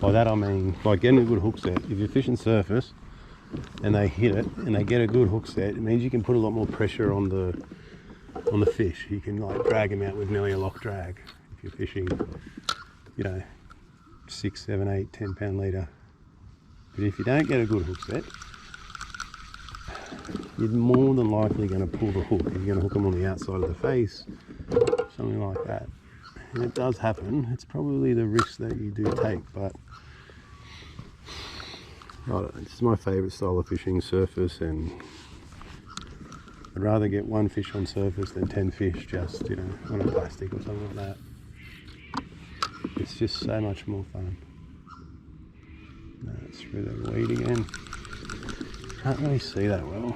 By that I mean by getting a good hook set. If you're fishing surface and they hit it and they get a good hook set, it means you can put a lot more pressure on the fish. You can like drag them out with nearly a lock drag if you're fishing, you know, 6, 7, 8, 10 pound leader. But if you don't get a good hook set, you're more than likely going to pull the hook. You're going to hook them on the outside of the face, something like that. And it does happen. It's probably the risk that you do take, but I don't know, it's my favourite style of fishing, surface, and I'd rather get one fish on surface than 10 fish just, you know, on a plastic or something like that. It's just so much more fun. No, it's through the weed again. Can't really see that well.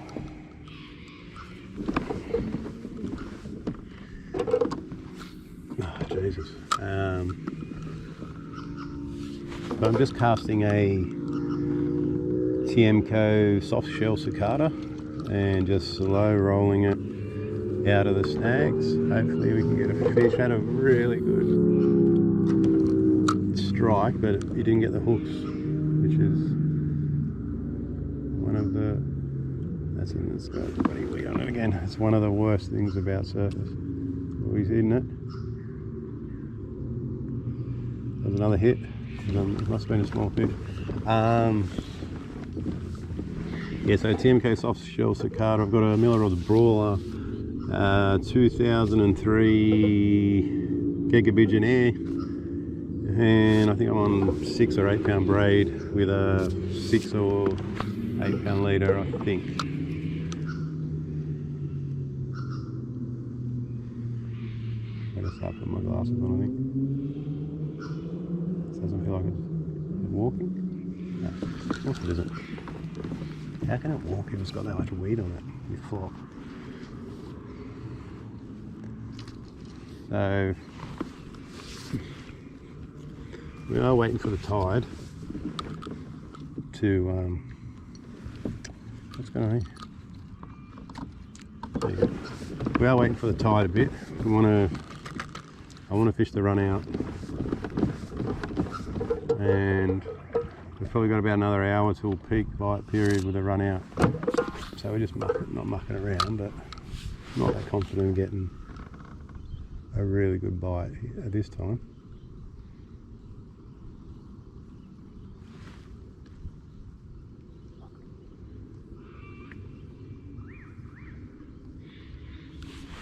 Oh, Jesus. So I'm just casting a Tiemco soft shell cicada and just slow rolling it out of the snags. Hopefully we can get a fish. Had a really good strike, but he didn't get the hooks, which is one of the, it's got a bloody weed on it again. It's one of the worst things about surface. Oh, he's hitting it. There's another hit. It must have been a small fish. Yeah, so Tiemco soft shell cicada. I've got a Millerods Brawler 2003 Gekkabijin air, and I think I'm on 6 or 8 pound braid with a 6 or 8 pound leader, I think. Better start putting my glasses on, I think. This doesn't feel like it's walking. No, of course it isn't. How can it walk if it's got that much weed on it? You flop. So we are waiting for the tide to what's going on here? There you go. We are waiting for the tide a bit. I want to fish the run out, and we've probably got about another hour till peak bite period with a run out. So we're just not mucking around, but not that confident in getting a really good bite at this time.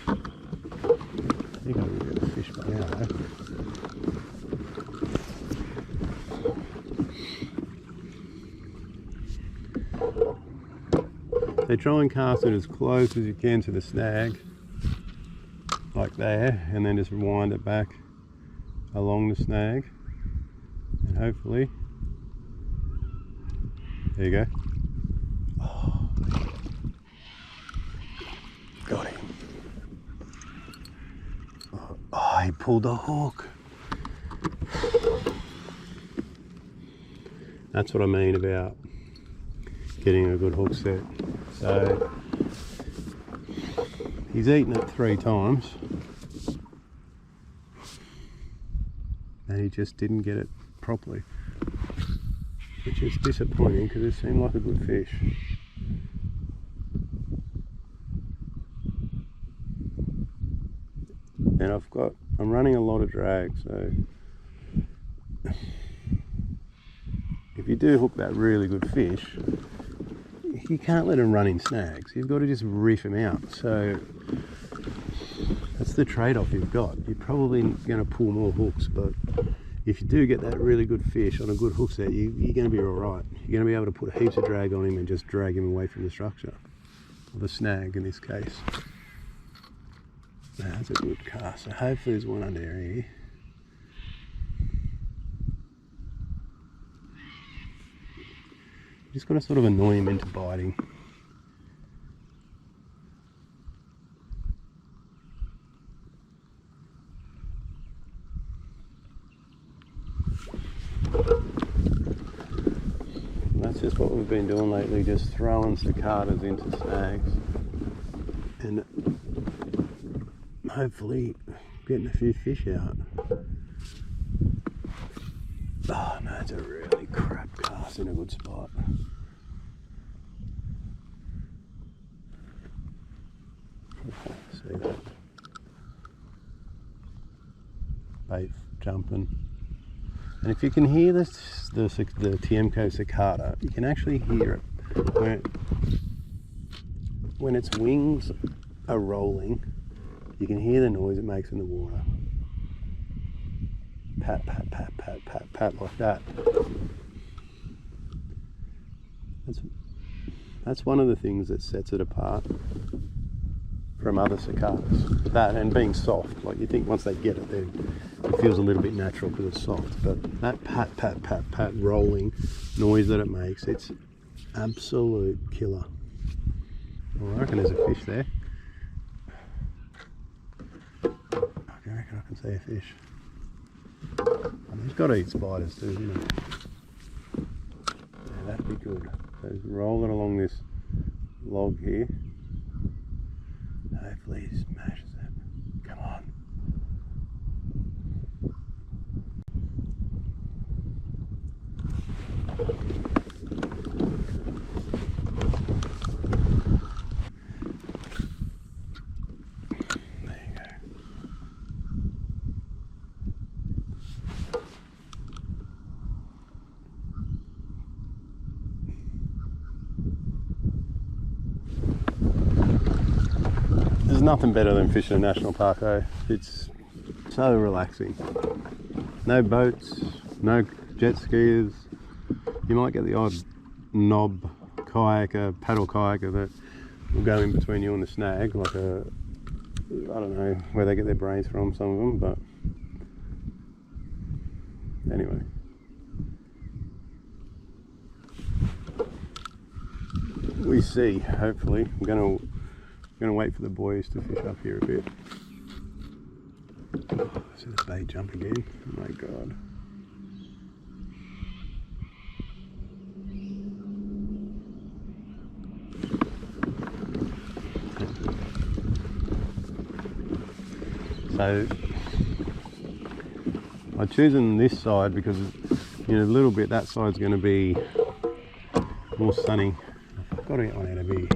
I think I'm going to get a fish by now though. So try and cast it as close as you can to the snag, like there, and then just wind it back along the snag, and hopefully, there you go. Oh, got him. Oh, he pulled the hook. That's what I mean about getting a good hook set. So he's eaten it 3 times and he just didn't get it properly, which is disappointing because it seemed like a good fish. And I'm running a lot of drag, so if you do hook that really good fish, you can't let them run in snags. You've got to just reef them out. So that's the trade-off you've got. You're probably going to pull more hooks, but if you do get that really good fish on a good hook set, you're going to be all right. You're going to be able to put heaps of drag on him and just drag him away from the structure, or the snag in this case. That's a good cast. So hopefully there's one under here. Just got to sort of annoy him into biting. And that's just what we've been doing lately, just throwing cicadas into snags and hopefully getting a few fish out. Oh no, it's a really crap cast in a good spot. See that? Bait jumping. And if you can hear this, the Tiemco cicada, you can actually hear it when its wings are rolling. You can hear the noise it makes in the water. Pat, pat, pat, pat, pat, pat, like that. That's one of the things that sets it apart from other cicadas. That and being soft. Like you think once they get it, then it feels a little bit natural because it's soft. But that pat, pat, pat, pat rolling noise that it makes, it's absolute killer. Well, I reckon there's a fish there. I reckon I can see a fish. And he's got to eat spiders too, you know. Yeah, that'd be good. So just roll it along this log here. Hopefully he smashes it. Come on. There you go. There's nothing better than fishing a national park though. It's so relaxing. No boats, no jet skiers. You might get the odd knob kayaker, paddle kayaker that will go in between you and the snag, like a, I don't know where they get their brains from, some of them, but anyway. We see, hopefully. I'm gonna wait for the boys to fish up here a bit. Oh, I see the bait jump again. Oh my god. So I'm choosing this side because, you know, a little bit that side's going to be more sunny. I've got to get one out of here.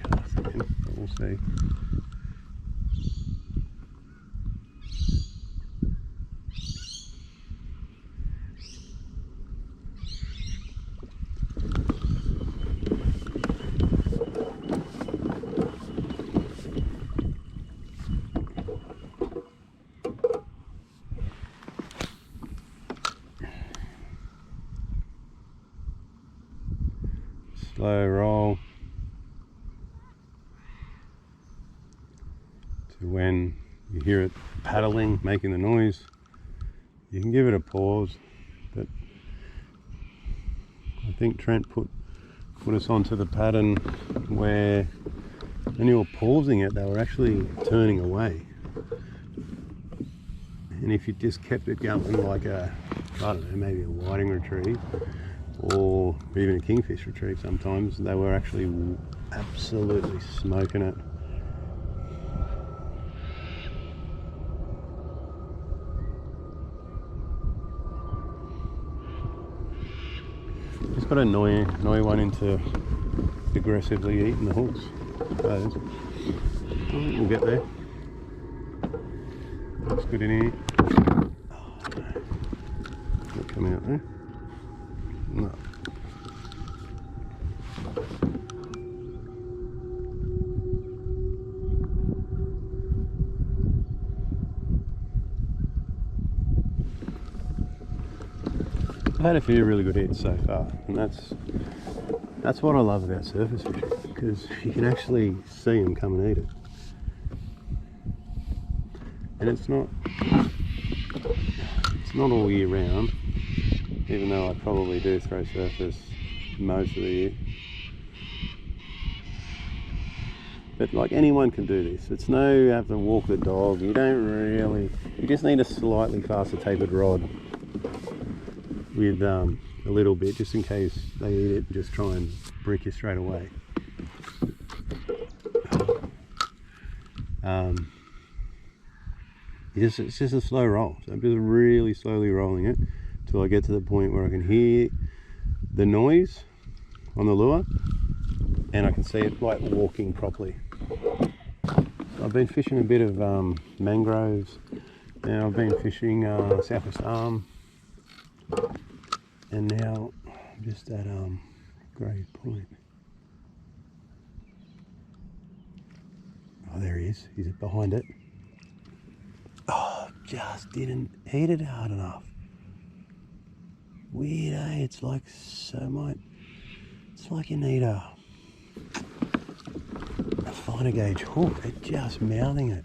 Cast again, but we'll see. Slow roll to when you hear it paddling, making the noise. You can give it a pause, but I think Trent put us onto the pattern where when you were pausing it, they were actually turning away. And if you just kept it going like a, I don't know, maybe a whiting retrieve, or even a kingfish retrieve sometimes, they were actually absolutely smoking it. Just got to annoy one into aggressively eating the hooks. So, we'll get there. Looks good in here. Oh no. Not coming out there. No. I've had a few really good hits so far, and that's what I love about surface fishing, because you can actually see them come and eat it. And it's not all year round, even though I probably do throw surface most of the year. But like, anyone can do this. It's no you have to walk the dog. You just need a slightly faster tapered rod with a little bit, just in case they eat it and just try and brick you straight away. it's just a slow roll. So I'm just really slowly rolling it till I get to the point where I can hear the noise on the lure and I can see it like walking properly. So I've been fishing a bit of mangroves. Now I've been fishing Southwest Arm, and now I'm just at Grey Point. Oh, there he is. He's behind it. Oh, just didn't hit it hard enough. Weird, eh? It's like so much. It's like you need a finer gauge hook. They're just mouthing it.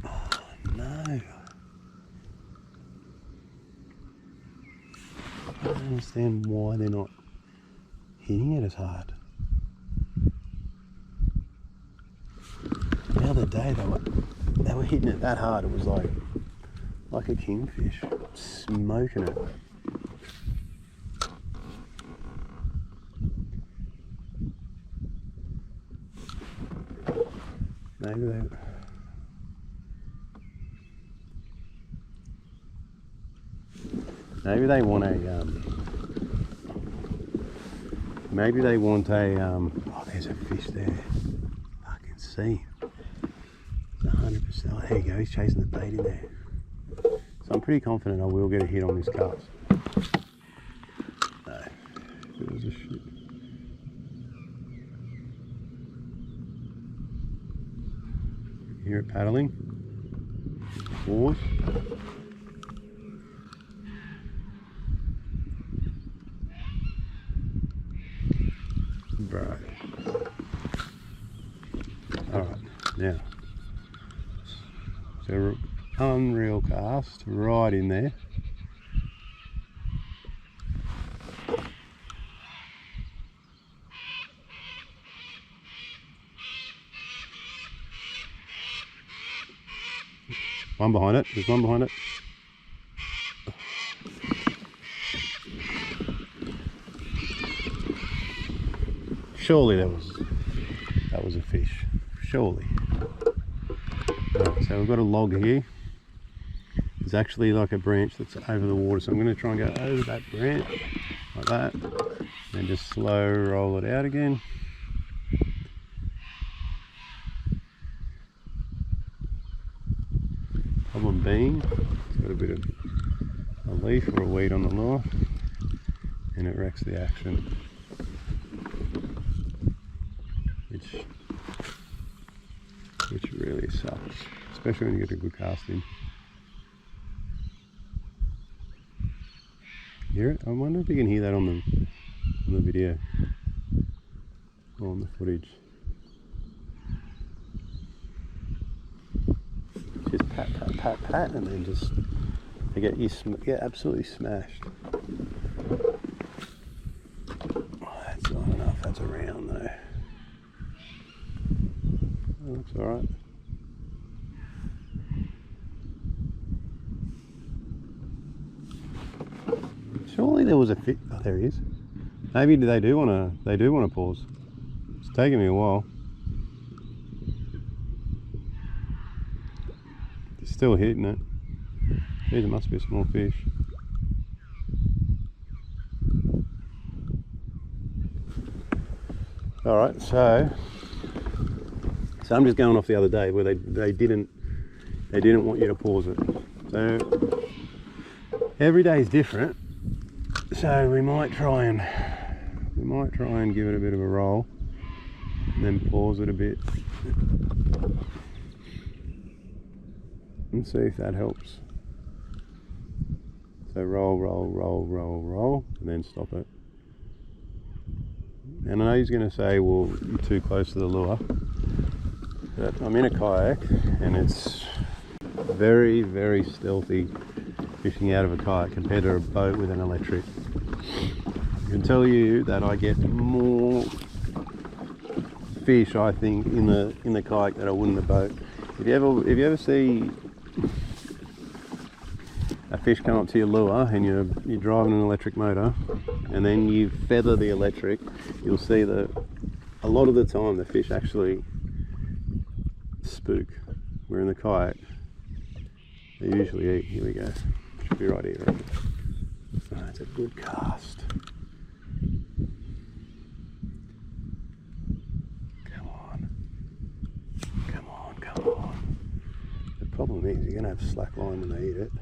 Oh no. I don't understand why they're not hitting it as hard. The other day they were hitting it that hard. It was like a kingfish, smoking it. Maybe they want a oh, there's a fish there. I can see. 100%. Oh, there you go. He's chasing the bait in there. So I'm pretty confident I will get a hit on this cast. No, it was a shit. You hear it paddling forward. Bro. Alright, now. So unreal cast right in there. One behind it, there's one behind it. Surely that was a fish. Surely. Right, so we've got a log here. There's actually like a branch that's over the water, so I'm going to try and go over that branch like that, and just slow roll it out again. Problem being, it's got a bit of a leaf or a weed on the lure, and it wrecks the action. Which really sucks, especially when you get a good cast in. Hear it? I wonder if you can hear that on the video or on the footage. Just pat, pat, pat, pat, and then just they get absolutely smashed. Oh, that's not enough. That's around though. That looks alright. Surely there was a fit. Oh, there he is. Maybe they do want to pause. It's taking me a while. It's still hitting it. Geez, it must be a small fish. All right, so I'm just going off the other day where they didn't want you to pause it. So every day is different. So we might try and give it a bit of a roll and then pause it a bit and see if that helps. So roll, roll, roll, roll, roll, and then stop it. And I know he's going to say, well, you're too close to the lure. But I'm in a kayak and it's very, very stealthy fishing out of a kayak compared to a boat with an electric. I can tell you that I get more fish, I think, in the kayak than I would in the boat. If you ever see a fish come up to your lure and you're driving an electric motor and then you feather the electric, you'll see that a lot of the time the fish actually spook. Where in the kayak, they usually eat. Here we go. Should be right here. Right? Oh, that's a good cast. Come on. Come on, come on. The problem is you're going to have slack line when they eat it.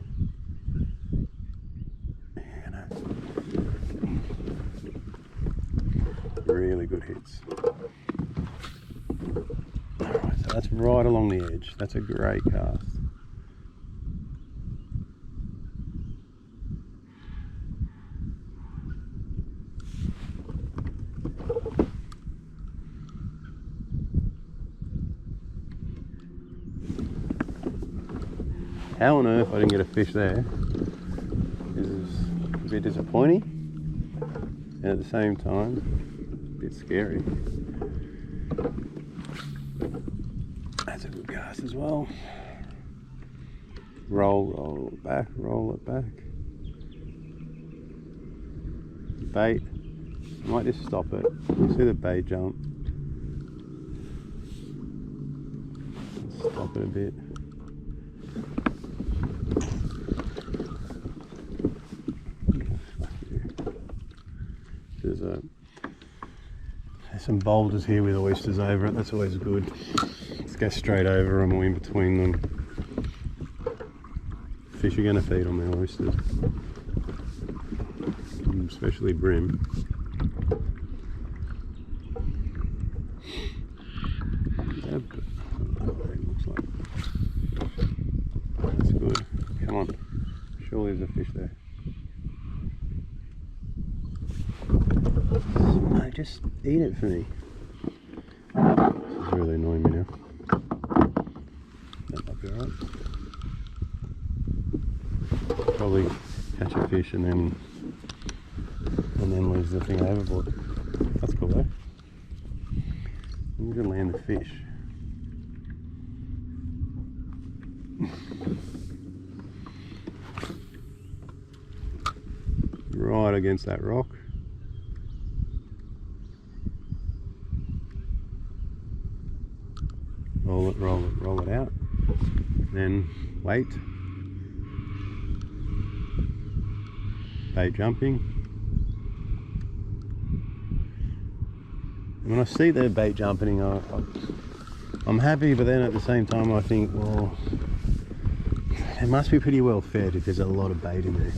Really good hits. Alright, so that's right along the edge. That's a great cast. How on earth I didn't get a fish there is a bit disappointing, and at the same time a bit scary. That's a good cast as well. Roll it back, roll it back. Bait. I might just stop it. See the bait jump. Stop it a bit. There's some boulders here with oysters over it. That's always good. Let's go straight over them or in between them. Fish are going to feed on the oysters, especially bream. Looks like that's good. Come on, surely there's a fish there. No, just eat it for me. This is really annoying me now. That might be alright. Probably catch a fish and then lose the thing overboard. That's cool though. I'm gonna land the fish. Right against that rock. Roll it, roll it, roll it out. Then wait. Bait jumping. And when I see the bait jumping, I'm happy, but then at the same time I think, well, it must be pretty well fed if there's a lot of bait in there.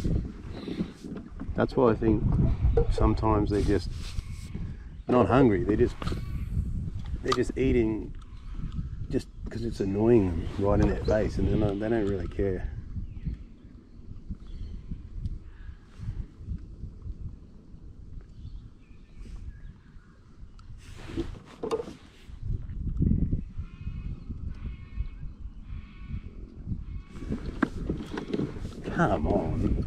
That's why I think sometimes they're just not hungry. They're just eating just because it's annoying them right in their face, and they don't really care. Come on.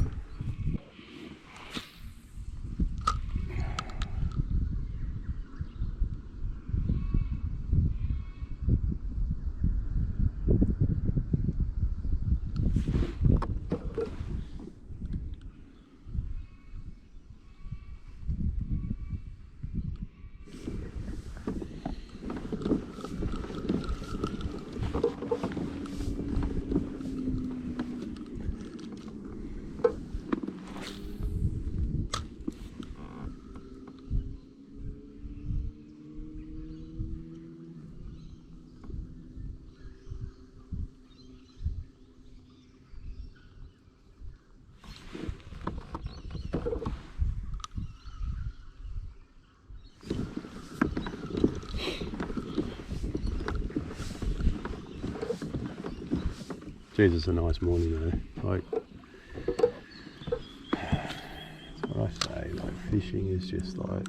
Jeez, it's a nice morning though. Like, that's what I say, like fishing is just like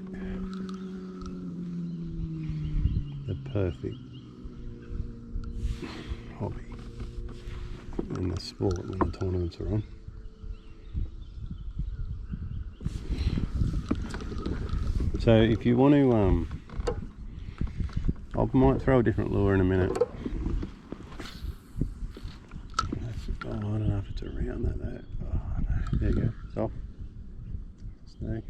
the perfect hobby in the sport when the tournaments are on. So if you want to, I might throw a different lure in a minute. Oh, I don't know if it's around that though. Oh, no. There you go, it's off. Snag.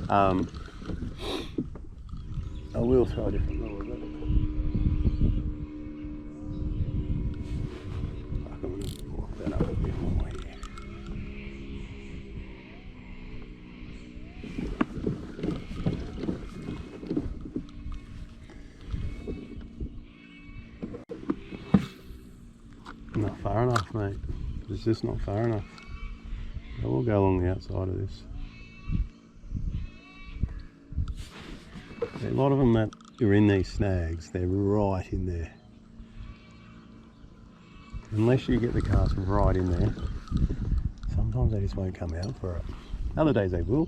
I will throw a different lure, but I'm going to walk that up a bit more here. Not far enough, mate. It's just not far enough. I will go along the outside of this. A lot of them that are in these snags, they're right in there. Unless you get the cast right in there, sometimes they just won't come out for it. Other days they will,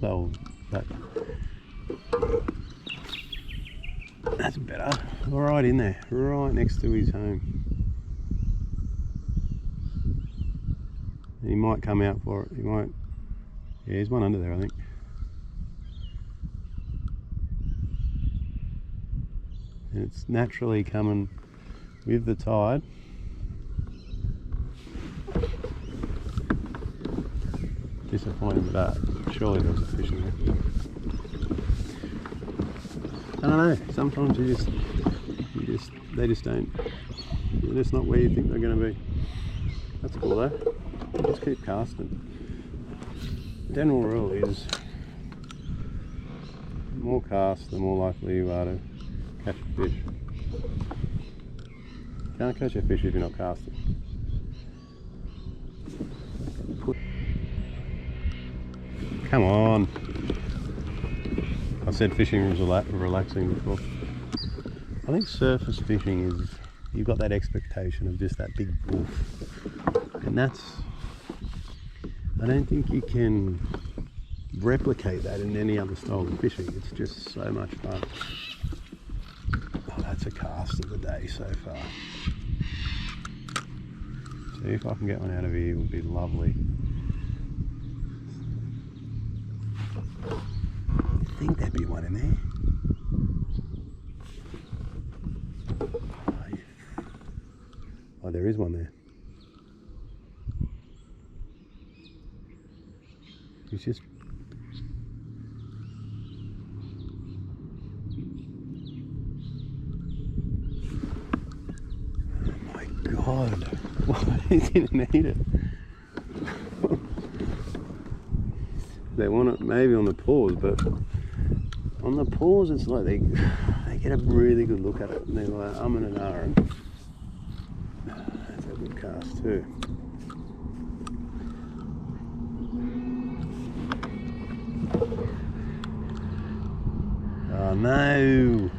but that's better. Right in there, right next to his home. He might come out for it, he might. Yeah, there's one under there, I think. And it's naturally coming with the tide. Disappointed with that. Surely there was a fish in there. I don't know, sometimes they just don't, they're just not where you think they're going to be. That's cool though. Just keep casting. General rule is, the more cast, the more likely you are to catch a fish. Can't catch a fish if you're not casting. Come on. I said fishing was relaxing before. I think surface fishing is, you've got that expectation of just that big boof. And that's, I don't think you can replicate that in any other style of fishing. It's just so much fun. Oh, that's a cast of the day so far. See if I can get one out of here, it would be lovely. I think there'd be one in there. Oh, there is one there. He's just... Oh my God. Why didn't eat it? They want it maybe on the paws, but on the paws it's like they get a really good look at it and they're like umming and ahhing. That's a good cast too. Oh no!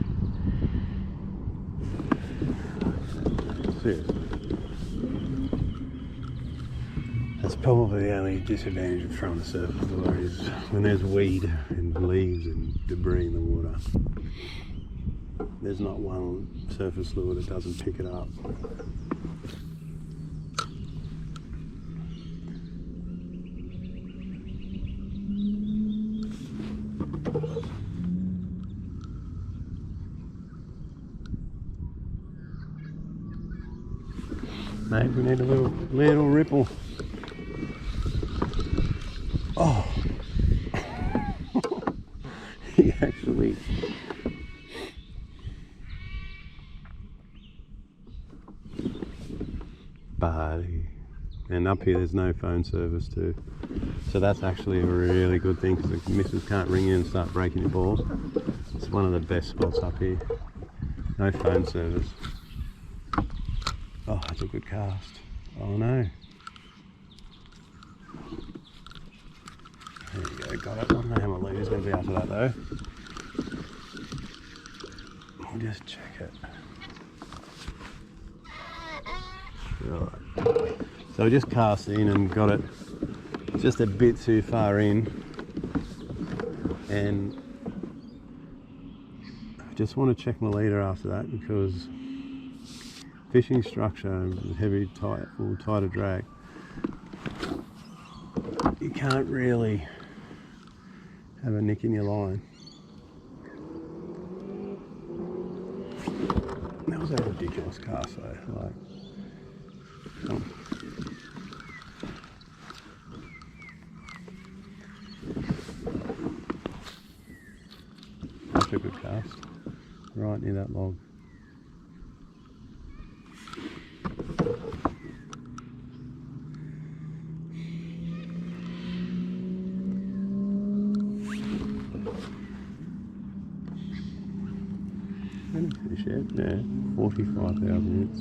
Seriously. That's probably the only disadvantage of throwing a surface lure is when there's weed and leaves and debris in the water. There's not one surface lure that doesn't pick it up. Mate, we need a little ripple. Oh, he actually. Buddy. And up here there's no phone service too. So that's actually a really good thing because the missus can't ring you and start breaking your balls. It's one of the best spots up here. No phone service. Oh, that's a good cast. Oh no. There you go, got it. I don't know how my leader's going to be after that though. We'll just check it. Right. So I just cast in and got it just a bit too far in, and I just want to check my leader after that because fishing structure with heavy or tighter drag, you can't really have a nick in your line. That was a ridiculous cast though. Like, right near that log. Any fish yet? Yeah, 45,000 hits.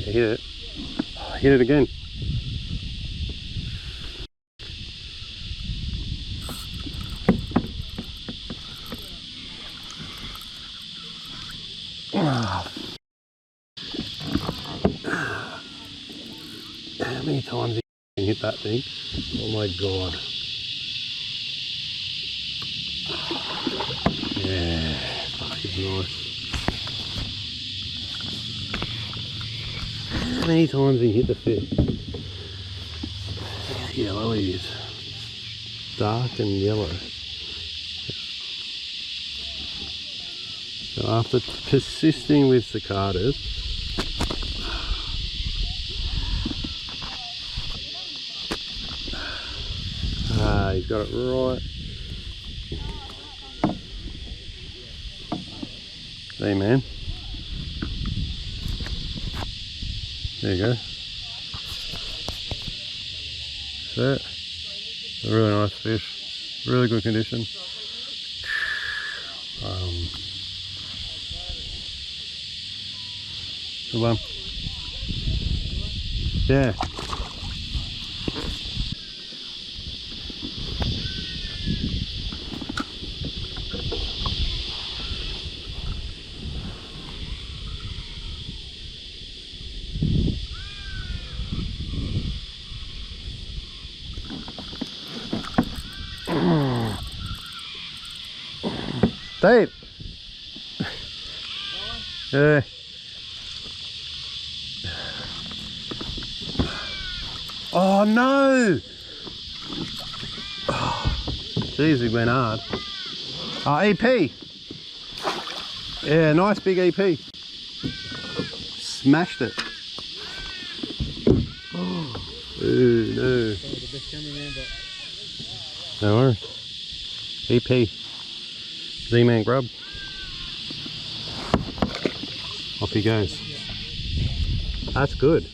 Hit it. Oh, hit it again. Oh. How many times you can hit that thing? Oh my god. Yeah, fucking nice. How many times he hit the fish? Look how yellow he is. Dark and yellow. So after persisting with cicadas, he's got it right. Hey man. There you go. That's it. A really nice fish. Really good condition. Good one. Yeah. Dave. Yeah. Oh no! Oh, geez, he went hard. Oh, EP. Yeah, nice big EP. Smashed it. Oh, ooh, no. No worries. EP. Zman GrubZ. Off he goes. That's good.